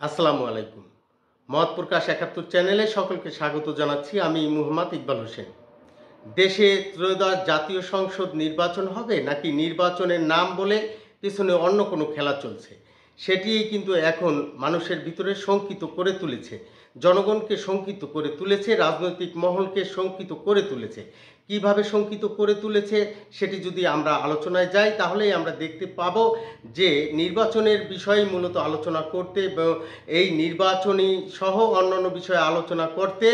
আসসালামু আলাইকুম। মত প্রকাশ ৭১ চ্যানেলে সকলকে স্বাগত জানাচ্ছি। আমি মুহাম্মদ ইকবাল হোসেন। দেশে ত্রয়োদশ জাতীয় সংসদ নির্বাচন হবে নাকি নির্বাচনের নাম বলে পিছনে অন্য কোনো খেলা চলছে, সেটিই কিন্তু এখন মানুষের ভিতরে শঙ্কিত করে তুলেছে। জনগণকে শঙ্কিত করে তুলেছে, রাজনৈতিক মহলকে শঙ্কিত করে তুলেছে। কিভাবে শঙ্কিত করে তুলেছে সেটি যদি আমরা আলোচনায় যাই তাহলেই আমরা দেখতে পাবো যে নির্বাচনের বিষয়ে মূলত আলোচনা করতে এবং এই নির্বাচনী সহ অন্যান্য বিষয়ে আলোচনা করতে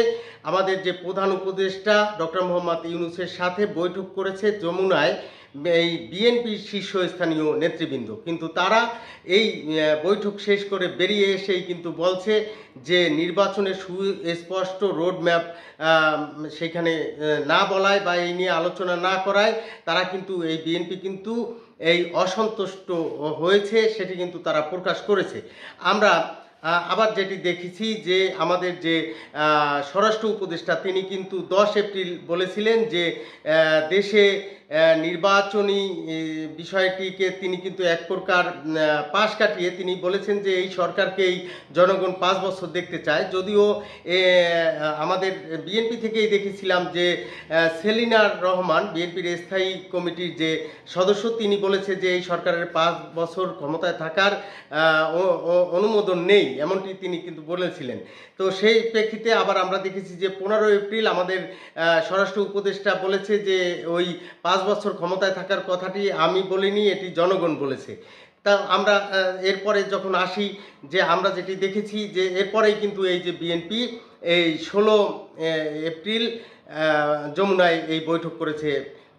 আমাদের যে প্রধান উপদেষ্টা ডক্টর মোহাম্মদ ইউনূসের সাথে বৈঠক করেছে যমুনায় এই বিএনপির শীর্ষস্থানীয় নেতৃবৃন্দ, কিন্তু তারা এই বৈঠক শেষ করে বেরিয়ে এসেই কিন্তু বলছে যে নির্বাচনের সুস্পষ্ট রোডম্যাপ সেখানে না বলায় বা এই নিয়ে আলোচনা না করায় তারা কিন্তু এই বিএনপি কিন্তু এই অসন্তুষ্ট হয়েছে, সেটি কিন্তু তারা প্রকাশ করেছে। আমরা আবার যেটি দেখেছি যে আমাদের যে স্বরাষ্ট্র উপদেষ্টা তিনি কিন্তু 10 এপ্রিল বলেছিলেন যে দেশে নির্বাচনী বিষয়টিকে তিনি কিন্তু এক প্রকার পাশ কাটিয়ে তিনি বলেছেন যে এই সরকারকেই জনগণ 5 বছর দেখতে চায়। যদিও আমাদের বিএনপি থেকেই দেখেছিলাম যে সেলিনার রহমান বিএনপির স্থায়ী কমিটির যে সদস্য তিনি বলেছে যে এই সরকারের 5 বছর ক্ষমতায় থাকার অনুমোদন নেই, এমনটি তিনি কিন্তু বলেছিলেন। তো সেই প্রেক্ষিতে আবার আমরা দেখেছি যে 15 এপ্রিল আমাদের স্বরাষ্ট্র উপদেষ্টা বলেছে যে ওই 5 বছর ক্ষমতায় থাকার কথাটি আমি বলিনি, এটি জনগণ বলেছে। তা আমরা এরপরে যখন আসি যে আমরা যেটি দেখেছি যে এরপরেই কিন্তু এই যে বিএনপি এই 16 এপ্রিল যমুনায় এই বৈঠক করেছে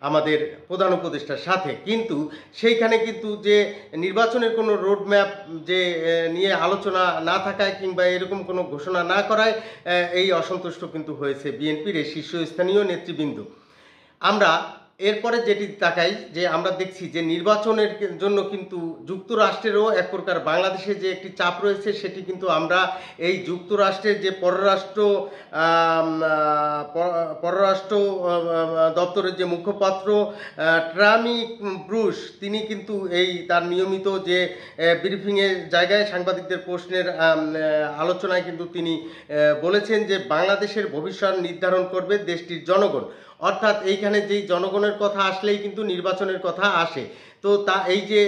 আমাদের প্রধান উপদেষ্টার সাথে, কিন্তু সেইখানে কিন্তু যে নির্বাচনের কোনো রোডম্যাপ যে নিয়ে আলোচনা না থাকায় কিংবা এরকম কোনো ঘোষণা না করায় এই অসন্তুষ্ট কিন্তু হয়েছে বিএনপির এই শীর্ষস্থানীয় নেতৃবৃন্দ। আমরা এরপরে যেটি তাকাই যে আমরা দেখছি যে নির্বাচনের জন্য কিন্তু যুক্তরাষ্ট্রেরও এক প্রকার বাংলাদেশে যে একটি চাপ রয়েছে, সেটি কিন্তু আমরা এই যুক্তরাষ্ট্রের যে পররাষ্ট্র দপ্তরের যে মুখপাত্র ট্রামি ব্রুস তিনি কিন্তু এই তার নিয়মিত যে ব্রিফিংয়ের জায়গায় সাংবাদিকদের প্রশ্নের আলোচনায় কিন্তু তিনি বলেছেন যে বাংলাদেশের ভবিষ্যৎ নির্ধারণ করবে দেশটির জনগণ। অর্থাৎ এইখানে যেই জনগণের কথা আসলেই কিন্তু নির্বাচনের কথা আসে। তো তা এই যে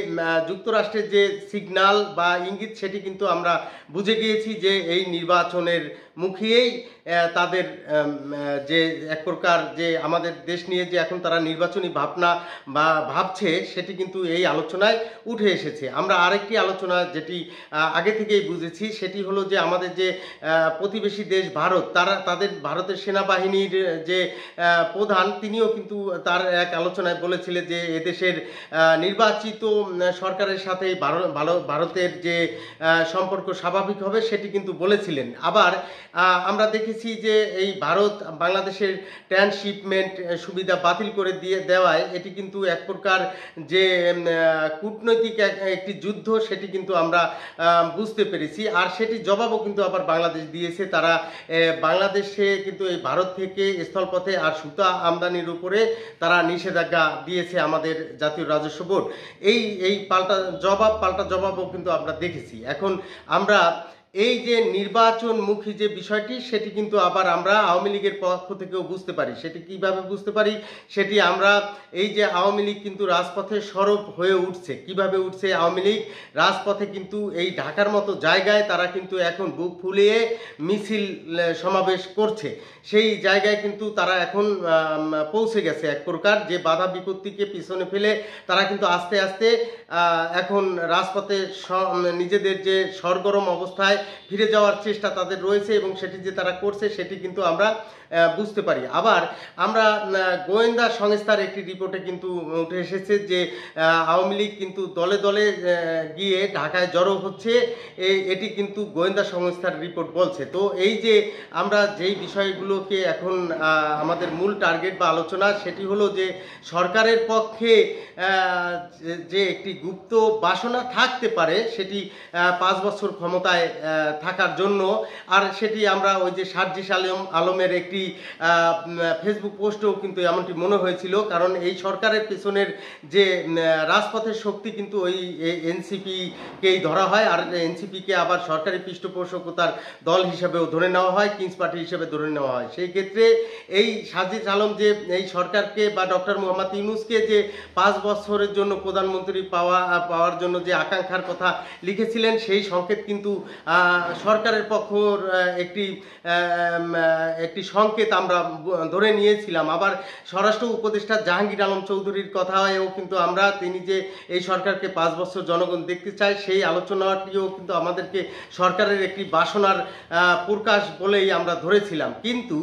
যুক্তরাষ্ট্রের যে সিগন্যাল বা ইঙ্গিত সেটি কিন্তু আমরা বুঝে গিয়েছি যে এই নির্বাচনের মুখিয়েই তাদের যে এক প্রকার যে আমাদের দেশ নিয়ে যে এখন তারা নির্বাচনী ভাবনা বা ভাবছে সেটি কিন্তু এই আলোচনায় উঠে এসেছে। আমরা আরেকটি আলোচনা যেটি আগে থেকেই বুঝেছি সেটি হলো যে আমাদের যে প্রতিবেশী দেশ ভারত, তাদের ভারতের সেনাবাহিনীর যে প্রধান তিনিও কিন্তু তার এক আলোচনায় বলেছিলেন যে এদেশের নির্বাচিত সরকারের সাথে ভারতের যে সম্পর্ক স্বাভাবিক হবে সেটি কিন্তু বলেছিলেন। আবার আমরা দেখেছি যে এই ভারত বাংলাদেশের ট্রান্সশিপমেন্ট সুবিধা বাতিল করে দেওয়ায় এটি কিন্তু এক প্রকার যে কূটনৈতিক একটি যুদ্ধ সেটি কিন্তু আমরা বুঝতে পেরেছি। আর সেটি জবাবও কিন্তু আবার বাংলাদেশ দিয়েছে। তারা বাংলাদেশে কিন্তু এই ভারত থেকে স্থলপথে আর সুতা আমদানির উপরে তারা নিষেধাজ্ঞা দিয়েছে আমাদের জাতীয় রাজস্ব বোর্ড। এই পাল্টা জবাবও কিন্তু আমরা দেখেছি। এখন আমরা এই যে নির্বাচনমুখী যে বিষয়টি সেটি কিন্তু আবার আমরা আওয়ামী লীগের পক্ষ থেকেও বুঝতে পারি। সেটি কিভাবে বুঝতে পারি? সেটি আমরা এই যে আওয়ামী লীগ কিন্তু রাজপথে সরব হয়ে উঠছে। কিভাবে উঠছে আওয়ামী লীগ রাজপথে? কিন্তু এই ঢাকার মতো জায়গায় তারা কিন্তু এখন বুক ফুলিয়ে মিছিল সমাবেশ করছে। সেই জায়গায় কিন্তু তারা এখন পৌঁছে গেছে। এক প্রকার যে বাধা বিপত্তিকে পিছনে ফেলে তারা কিন্তু আস্তে আস্তে এখন রাজপথে নিজেদের যে সরগরম অবস্থায় ফিরে যাওয়ার চেষ্টা তাদের রয়েছে এবং সেটি যে তারা করছে সেটি কিন্তু আমরা বুঝতে পারি। আবার আমরা গোয়েন্দা সংস্থার একটি রিপোর্টে কিন্তু উঠে এসেছে যে আওয়ামী লীগ কিন্তু দলে দলে গিয়ে ঢাকায় জড়ো হচ্ছে, এটি কিন্তু গোয়েন্দা সংস্থার রিপোর্ট বলছে। তো এই যে আমরা যেই বিষয়গুলোকে এখন আমাদের মূল টার্গেট বা আলোচনা সেটি হলো যে সরকারের পক্ষে যে একটি গুপ্ত বাসনা থাকতে পারে সেটি 5 বছর ক্ষমতায় থাকার জন্য। আর সেটি আমরা ওই যে সার্জিস আলমের একটি ফেসবুক পোস্টেও কিন্তু এমনটি মনে হয়েছিল, কারণ এই সরকারের পেছনের যে রাজপথের শক্তি কিন্তু ওই এনসিপিকেই ধরা হয়, আর এনসিপিকে আবার সরকারি পৃষ্ঠপোষকতার দল হিসেবেও ধরে নেওয়া হয়, কিংস পার্টি হিসেবে ধরে নেওয়া হয়। সেই ক্ষেত্রে এই সার্জিস আলম যে এই সরকারকে বা ডক্টর মোহাম্মদ ইউনূসকে যে 5 বছরের জন্য প্রধানমন্ত্রী পাওয়ার জন্য যে আকাঙ্ক্ষার কথা লিখেছিলেন, সেই সংকেত কিন্তু সরকারের পক্ষর একটি সংকেত আমরা ধরে নিয়েছিলাম। আবার স্বরাষ্ট্র উপদেষ্টা জাহাঙ্গীর আলম চৌধুরীর কথাও কিন্তু আমরা, তিনি যে এই সরকারকে 5 বছর জনগণ দেখতে চায়, সেই আলোচনাটিও কিন্তু আমাদেরকে সরকারের একটি বাসনার প্রকাশ বলেই আমরা ধরেছিলাম। কিন্তু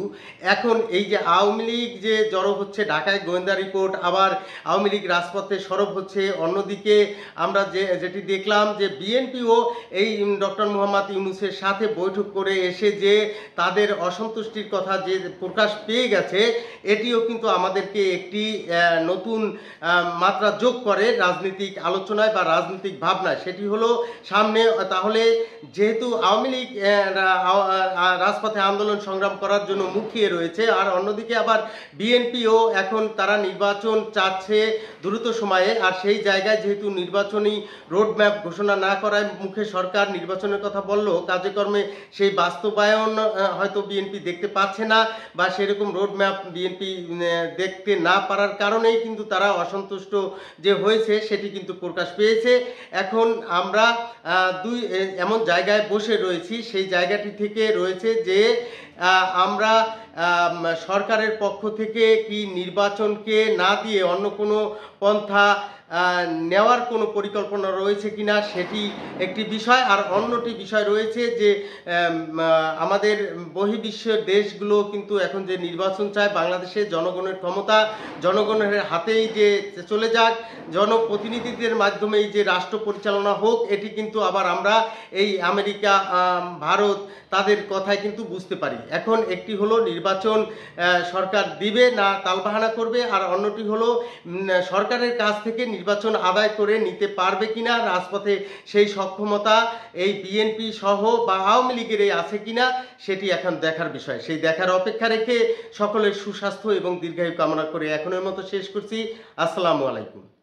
এখন এই যে আওয়ামী লীগ যে জড়ো হচ্ছে ঢাকায়, গোয়েন্দা রিপোর্ট, আবার আওয়ামী লীগ রাজপথে সরব হচ্ছে, অন্যদিকে আমরা যেটি দেখলাম যে বিএনপিও এই ডক্টর মোহাম্মদ ইউনূসের সাথে বৈঠক করে এসে যে তাদের অসন্তুষ্টির কথা যে প্রকাশ পেয়ে গেছে, এটিও কিন্তু আমাদেরকে একটি নতুন মাত্রা যোগ করে রাজনৈতিক আলোচনায় বা রাজনৈতিক ভাবনায়। সেটি হলো সামনে, তাহলে যেহেতু আওয়ামী লীগ রাজপথে আন্দোলন সংগ্রাম করার জন্য মুখিয়ে রয়েছে, আর অন্যদিকে আবার বিএনপিও এখন তারা নির্বাচন চাচ্ছে দ্রুত সময়ে, আর সেই জায়গায় যেহেতু নির্বাচনী রোডম্যাপ ঘোষণা না করায় মুখে সরকার নির্বাচনের কথা বললেও কাজে কর্মে সেই বাস্তবায়ন হয়তো বিএনপি দেখতে পাচ্ছে না, বা সেরকম রোডম্যাপ বিএনপি দেখতে না পারার কারণেই কিন্তু তারা অসন্তুষ্ট যে হয়েছে সেটি কিন্তু প্রকাশ পেয়েছে। এখন আমরা এমন জায়গায় বসে রয়েছি, সেই জায়গাটি থেকে রয়েছে যে আমরা সরকারের পক্ষ থেকে কি নির্বাচনকে না দিয়ে অন্য কোনো পন্থা নেওয়ার কোনো পরিকল্পনা রয়েছে কিনা সেটি একটি বিষয়। আর অন্যটি বিষয় রয়েছে যে আমাদের বহির্বিশ্বের দেশগুলো কিন্তু এখন যে নির্বাচন চায়, বাংলাদেশে জনগণের ক্ষমতা জনগণের হাতেই যে চলে যাক, জনপ্রতিনিধিদের মাধ্যমেই যে রাষ্ট্র পরিচালনা হোক, এটি কিন্তু আবার আমরা এই আমেরিকা, ভারত, তাদের কথায় কিন্তু বুঝতে পারি। এখন একটি হলো নির্বাচন সরকার দিবে না তালবাহানা করবে, আর অন্যটি হলো সরকারের কাছ থেকে নির্বাচন আদায় করে নিতে পারবে কিনা রাজপথে সেই সক্ষমতা এই বিএনপি সহ বা আওয়ামী লীগের আছে কিনা, সেটি এখন দেখার বিষয়। সেই দেখার অপেক্ষা রেখে সকলের সুস্বাস্থ্য এবং দীর্ঘায়ু কামনা করে এখনের মতো শেষ করছি। আসসালামু আলাইকুম।